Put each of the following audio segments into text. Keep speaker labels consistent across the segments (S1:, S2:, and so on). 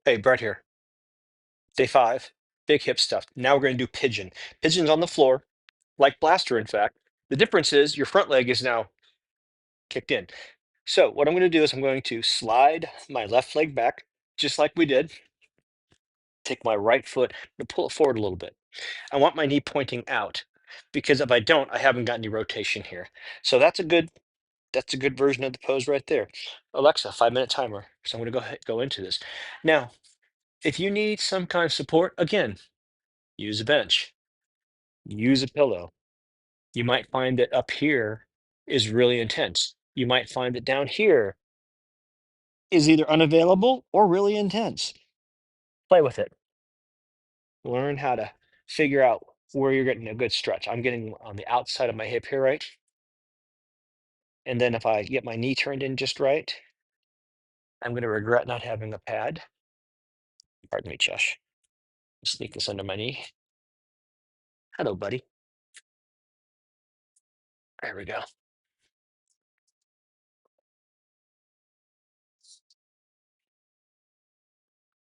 S1: Hey, Brett here. Day 5, big hip stuff. Now we're going to do pigeon. Pigeon's on the floor, like blaster, in fact. The difference is your front leg is now kicked in. So what I'm going to do is I'm going to slide my left leg back, just like we did. Take my right foot and pull it forward a little bit. I want my knee pointing out because if I don't, I haven't got any rotation here. So that's a good version of the pose right there. Alexa, 5-minute timer. So I'm going to go into this. Now, if you need some kind of support, again, use a bench. Use a pillow. You might find that up here is really intense. You might find that down here is either unavailable or really intense. Play with it. Learn how to figure out where you're getting a good stretch. I'm getting on the outside of my hip here, right? And then if I get my knee turned in just right, I'm going to regret not having a pad. Pardon me, Chesh. Sneak this under my knee. Hello, buddy. There we go.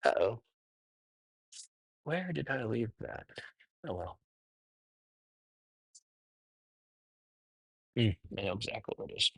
S1: Uh-oh. Where did I leave that? Oh, well. I know exactly where it is.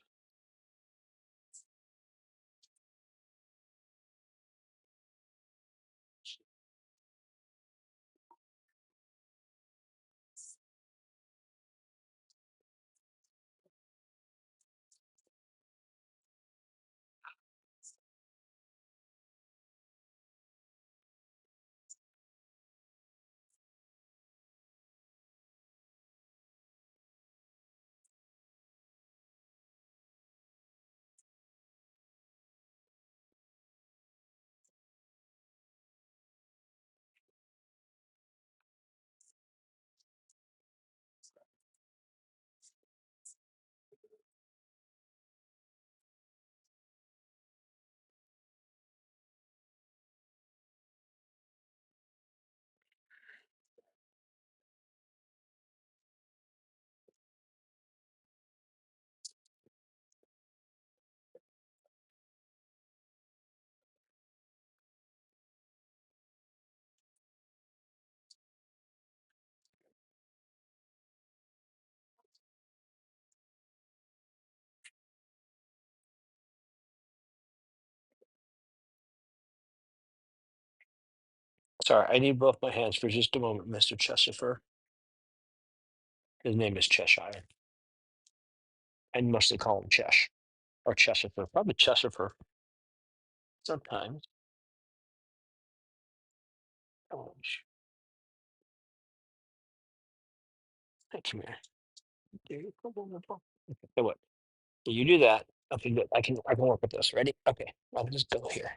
S1: Sorry, I need both my hands for just a moment, Mr. Chesterford. His name is Cheshire. I mostly call him Chesh or Chesterford, probably Chesterford sometimes. Oh, hey, come here. So what? You do that. Okay, good. I can work with this. Ready? Okay, I'll just go here.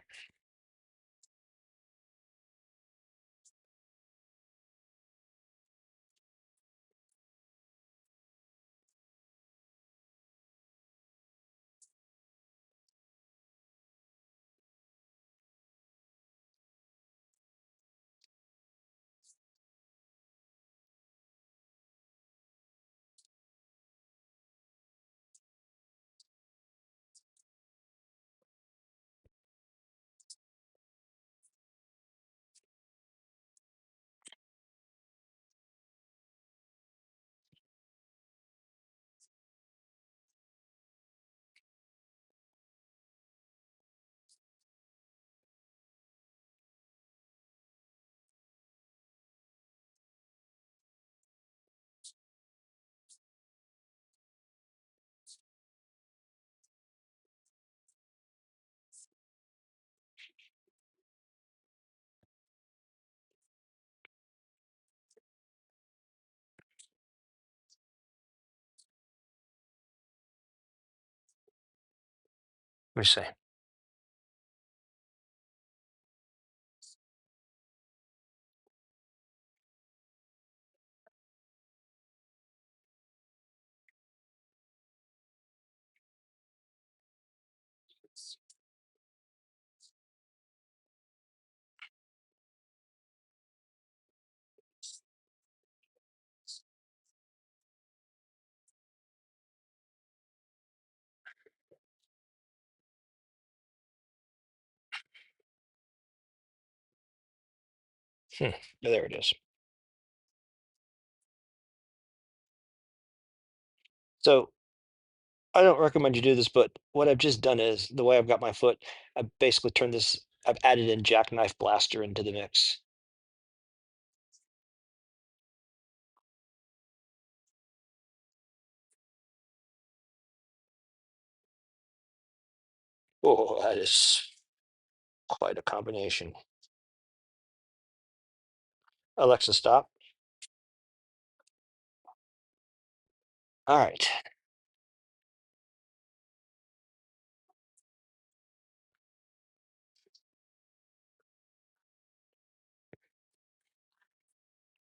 S1: Let me see. Hmm. There it is. So I don't recommend you do this, but what I've just done is the way I've got my foot, I've basically turned this, I've added in jackknife blaster into the mix. Oh, that is quite a combination. Alexa, stop. All right.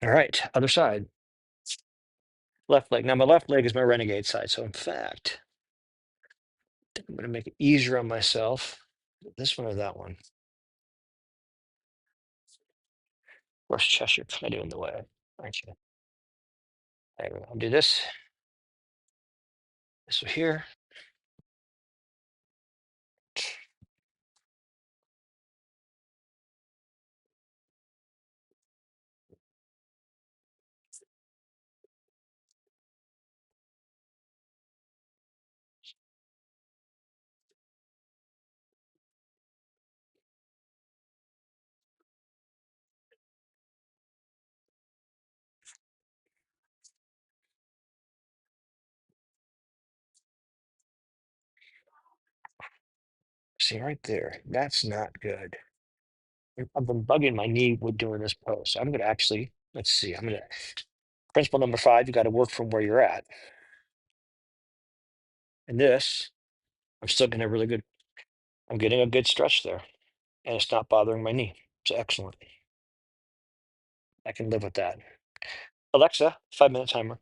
S1: All right. Other side. Left leg. Now, my left leg is my renegade side. So, in fact, I think I'm going to make it easier on myself. This one or that one. Of course, Cheshire kind of in the way, aren't you? There we go. I'll do this. This one here. See right there. That's not good. I've been bugging my knee with doing this pose. So I'm going to actually, let's see. I'm going to, principle number 5, you got to work from where you're at. And this, I'm still getting a really good, I'm getting a good stretch there. And it's not bothering my knee. It's excellent. I can live with that. Alexa, 5-minute timer.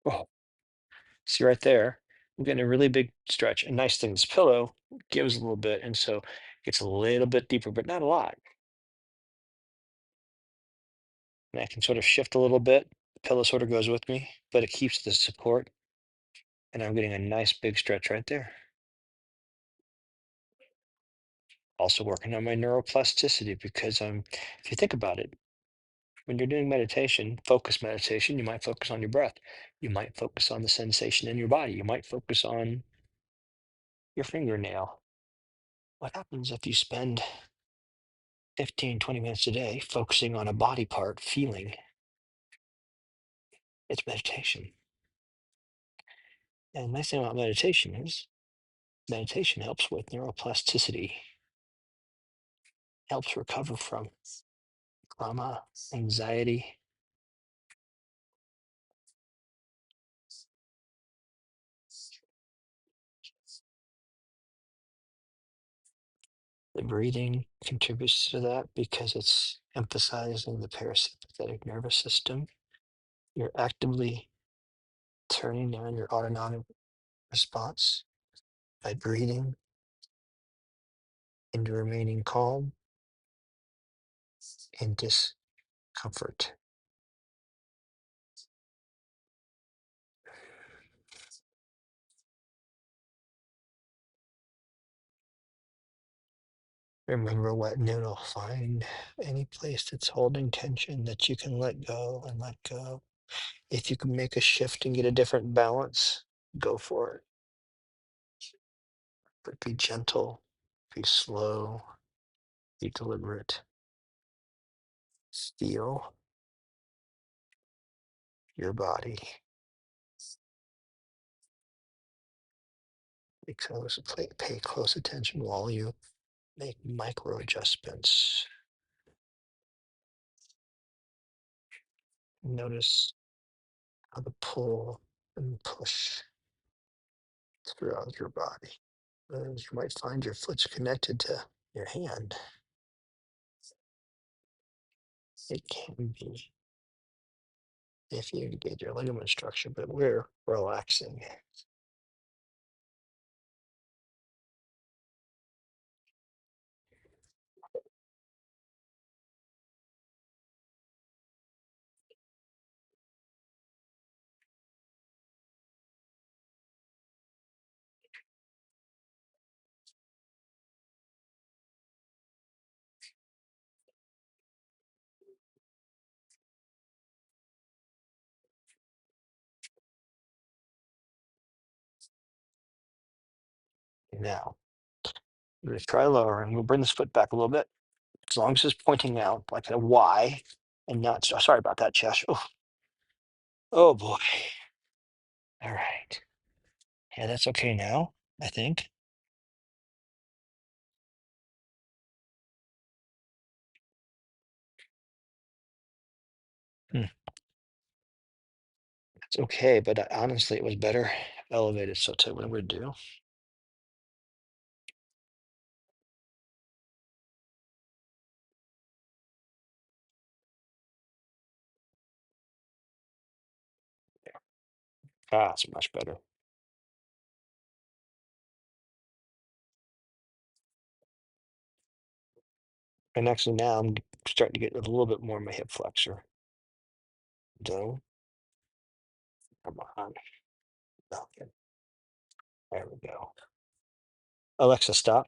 S1: Oh, see right there. I'm getting a really big stretch. A nice thing, this pillow gives a little bit. And so it gets a little bit deeper, but not a lot. And I can sort of shift a little bit. The pillow sort of goes with me, but it keeps the support. And I'm getting a nice big stretch right there. Also working on my neuroplasticity because if you think about it, when you're doing meditation, focus meditation, you might focus on your breath. You might focus on the sensation in your body. You might focus on your fingernail. What happens if you spend 15, 20 minutes a day focusing on a body part, feeling? It's meditation. And the nice thing about meditation is meditation helps with neuroplasticity, helps recover from trauma, anxiety. The breathing contributes to that because it's emphasizing the parasympathetic nervous system. You're actively turning on your autonomic response by breathing into remaining calm and discomfort. Remember what noodle. Find any place that's holding tension that you can let go and let go. If you can make a shift and get a different balance, go for it. But be gentle, be slow, be deliberate. Feel your body. Pay close attention while you make micro adjustments. Notice how the pull and push throughout your body. You might find your foot's connected to your hand. It can be if you engage your ligament structure, but we're relaxing. Now, I'm going to try lowering. We'll bring this foot back a little bit, as long as it's pointing out like a Y and not, sorry about that, Chesh. Oh boy. All right. Yeah, that's okay now, I think. Hmm. It's okay, but honestly, it was better elevated. So, tell you what I'm going to do. Ah, it's much better. And actually, now I'm starting to get a little bit more of my hip flexor. So, come on. Okay, there we go. Alexa, stop.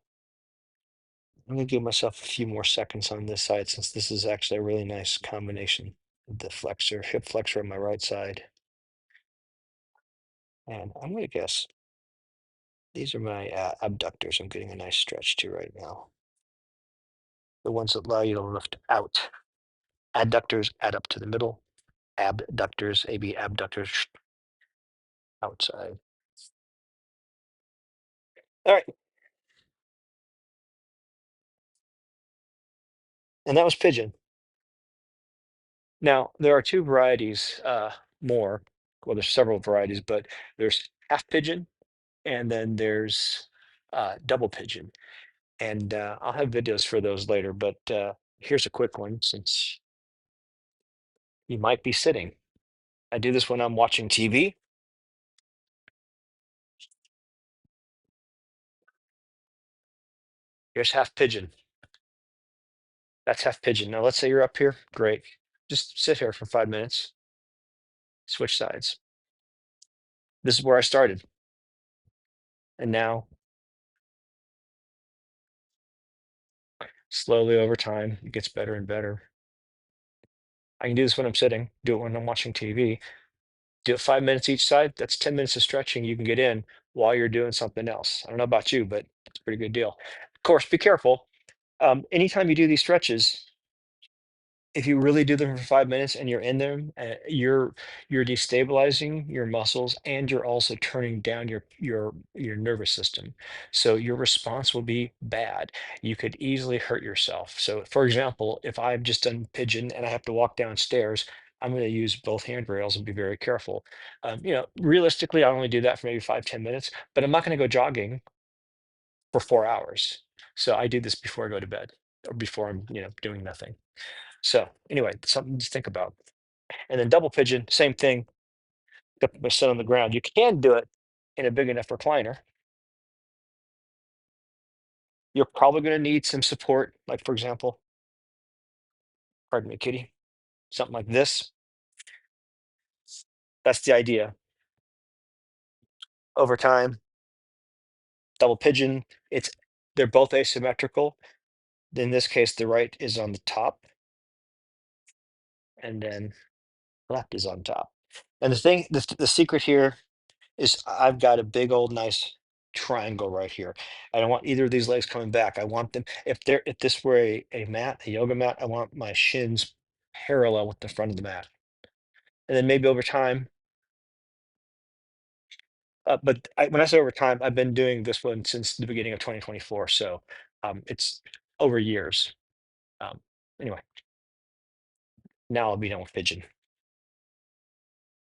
S1: I'm going to give myself a few more seconds on this side since this is actually a really nice combination of the flexor, hip flexor on my right side. And I'm going to guess these are my abductors. I'm getting a nice stretch to right now. The ones that allow you to lift out. Adductors add up to the middle. Abductors, AB abductors outside. All right. And that was pigeon. Now, there are two varieties more. Well, there's several varieties, but there's half pigeon and then there's double pigeon. And I'll have videos for those later, but here's a quick one since you might be sitting. I do this when I'm watching TV. Here's half pigeon. That's half pigeon. Now, let's say you're up here. Great. Just sit here for 5 minutes. Switch sides. This is where I started. And now, slowly over time, it gets better and better. I can do this when I'm sitting, do it when I'm watching TV. Do it 5 minutes each side. That's 10 minutes of stretching you can get in while you're doing something else. I don't know about you, but it's a pretty good deal. Of course, be careful. Anytime you do these stretches, if you really do them for 5 minutes and you're in them, you're destabilizing your muscles and you're also turning down your nervous system. So your response will be bad. You could easily hurt yourself. So, for example, if I've just done pigeon and I have to walk downstairs, I'm going to use both handrails and be very careful. Realistically, I only do that for maybe 5, 10 minutes, but I'm not going to go jogging for 4 hours. So I do this before I go to bed or before I'm, doing nothing. So anyway, something to think about. And then double pigeon, same thing. Sit on the ground. You can do it in a big enough recliner. You're probably going to need some support, like for example, pardon me, kitty, something like this. That's the idea. Over time, double pigeon. They're both asymmetrical. In this case, the right is on the top, and then left is on top. And the secret here is I've got a big old nice triangle right here. I don't want either of these legs coming back. I want them, if this were a mat, a yoga mat, I want my shins parallel with the front of the mat. and then maybe over time. When I say over time, I've been doing this one since the beginning of 2024, so it's over years. Um, anyway, now I'll be done with pigeon.